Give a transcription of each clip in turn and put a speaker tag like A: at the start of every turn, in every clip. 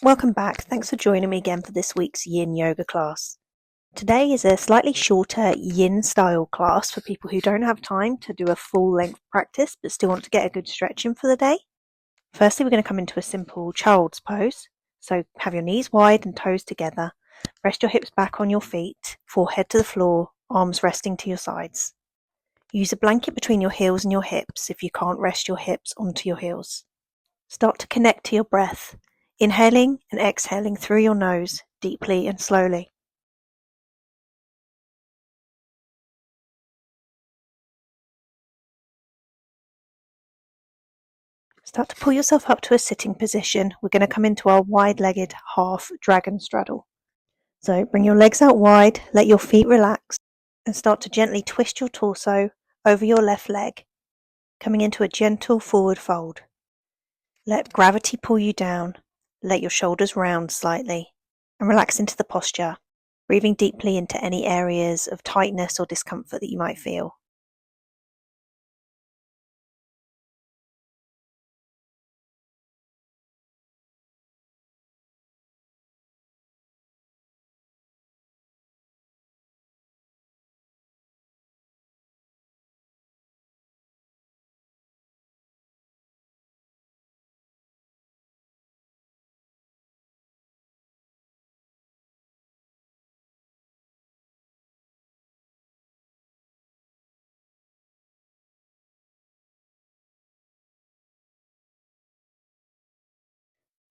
A: Welcome back. Thanks for joining me again for this week's Yin Yoga class. Today is a slightly shorter Yin style class for people who don't have time to do a full length practice but still want to get a good stretch in for the day. Firstly, we're going to come into a simple child's pose. So have your knees wide and toes together. Rest your hips back on your feet, forehead to the floor, arms resting to your sides. Use a blanket between your heels and your hips if you can't rest your hips onto your heels. Start to connect to your breath. Inhaling and exhaling through your nose, deeply and slowly. Start to pull yourself up to a sitting position. We're going to come into our wide-legged half dragon straddle. So bring your legs out wide, let your feet relax, and start to gently twist your torso over your left leg, coming into a gentle forward fold. Let gravity pull you down. Let your shoulders round slightly and relax into the posture, breathing deeply into any areas of tightness or discomfort that you might feel.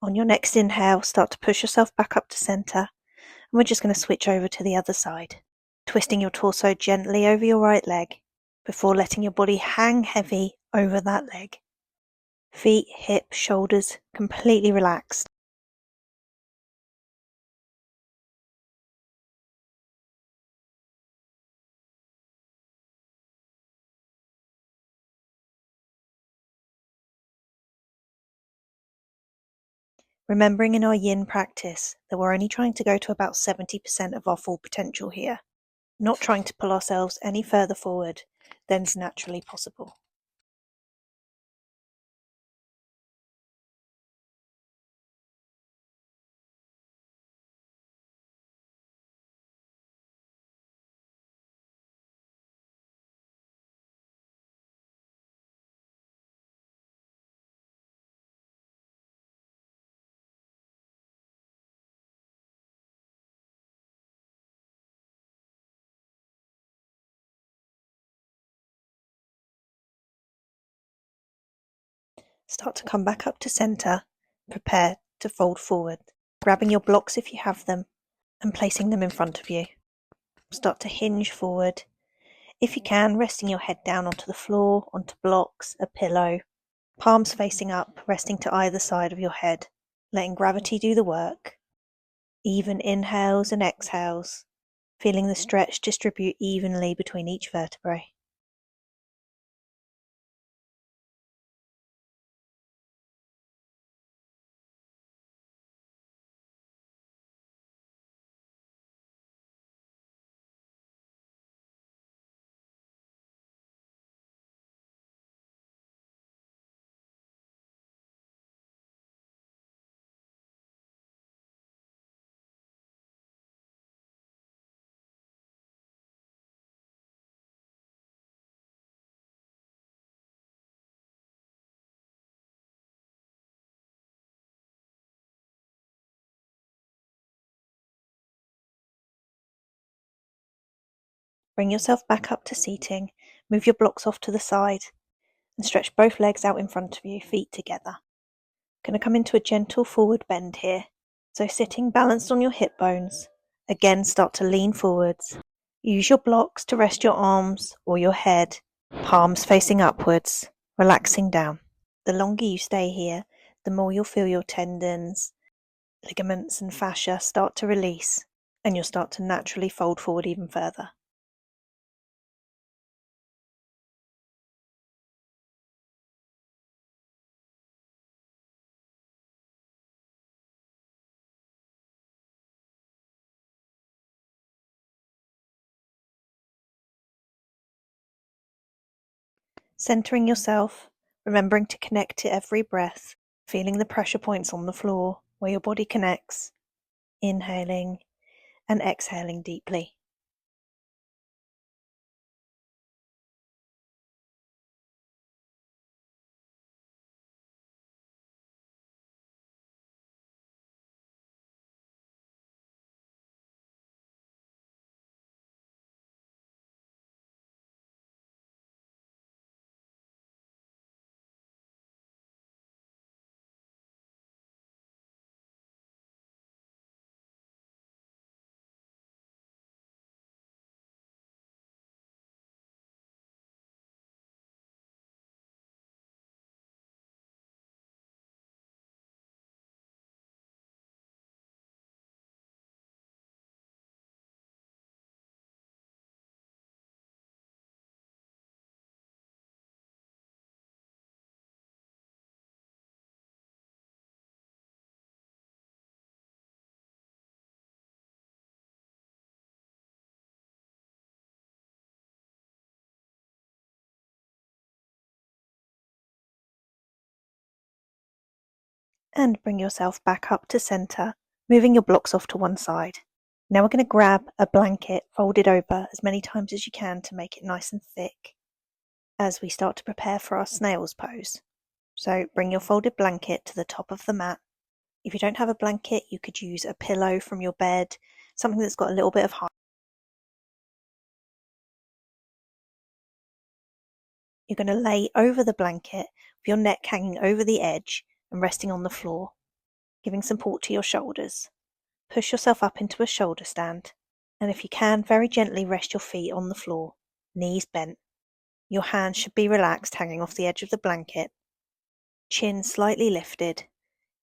A: On your next inhale, start to push yourself back up to center, and we're just going to switch over to the other side, twisting your torso gently over your right leg before letting your body hang heavy over that leg. Feet, hips, shoulders completely relaxed. Remembering in our yin practice that we're only trying to go to about 70% of our full potential here, not trying to pull ourselves any further forward than's naturally possible. Start to come back up to center, prepare to fold forward, grabbing your blocks if you have them and placing them in front of you. Start to hinge forward. If you can, resting your head down onto the floor, onto blocks, a pillow, palms facing up, resting to either side of your head, letting gravity do the work. Even inhales and exhales, feeling the stretch distribute evenly between each vertebrae. Bring yourself back up to seating, move your blocks off to the side, and stretch both legs out in front of you, feet together. Going to come into a gentle forward bend here. So sitting balanced on your hip bones, again start to lean forwards. Use your blocks to rest your arms or your head, palms facing upwards, relaxing down. The longer you stay here, the more you'll feel your tendons, ligaments and fascia start to release, and you'll start to naturally fold forward even further. Centering yourself, remembering to connect to every breath, feeling the pressure points on the floor, where your body connects, inhaling and exhaling deeply. And bring yourself back up to center, moving your blocks off to one side. Now we're going to grab a blanket, fold it over as many times as you can to make it nice and thick as we start to prepare for our snails pose. So bring your folded blanket to the top of the mat. If you don't have a blanket, you could use a pillow from your bed, something that's got a little bit of height. You're going to lay over the blanket with your neck hanging over the edge and resting on the floor, giving support to your shoulders. Push yourself up into a shoulder stand, and if you can, very gently rest your feet on the floor, knees bent. Your hands should be relaxed, hanging off the edge of the blanket, chin slightly lifted,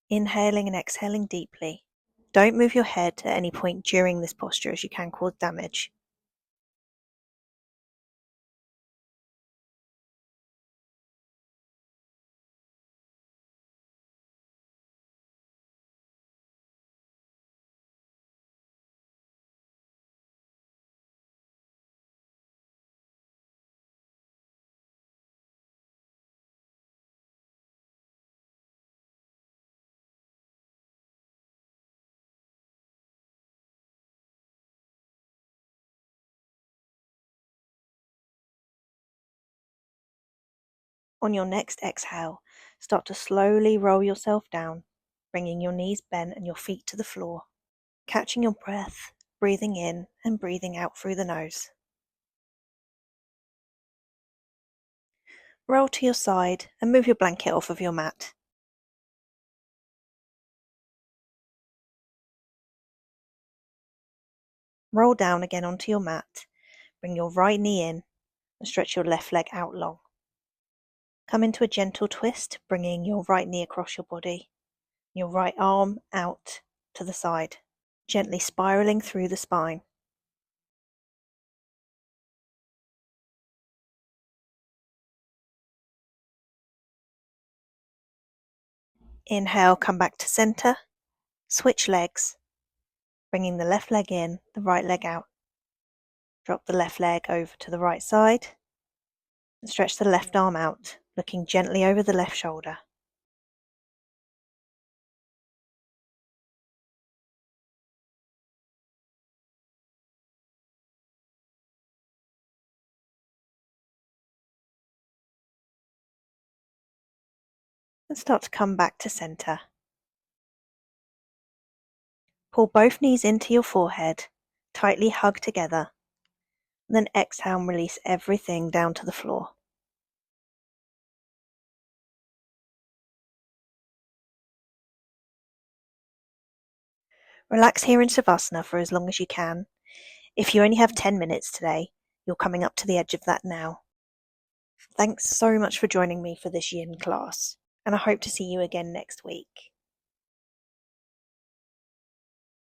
A: inhaling and exhaling deeply. Don't move your head at any point during this posture as you can cause damage. On your next exhale, start to slowly roll yourself down, bringing your knees bent and your feet to the floor, catching your breath, breathing in and breathing out through the nose. Roll to your side and move your blanket off of your mat. Roll down again onto your mat, bring your right knee in and stretch your left leg out long. Come into a gentle twist, bringing your right knee across your body, your right arm out to the side, gently spiraling through the spine. Inhale, come back to center, switch legs, bringing the left leg in, the right leg out. Drop the left leg over to the right side and stretch the left arm out, looking gently over the left shoulder. And start to come back to center. Pull both knees into your forehead, tightly hug together, and then exhale and release everything down to the floor. Relax here in Savasana for as long as you can. If you only have 10 minutes today, you're coming up to the edge of that now. Thanks so much for joining me for this yin class, and I hope to see you again next week.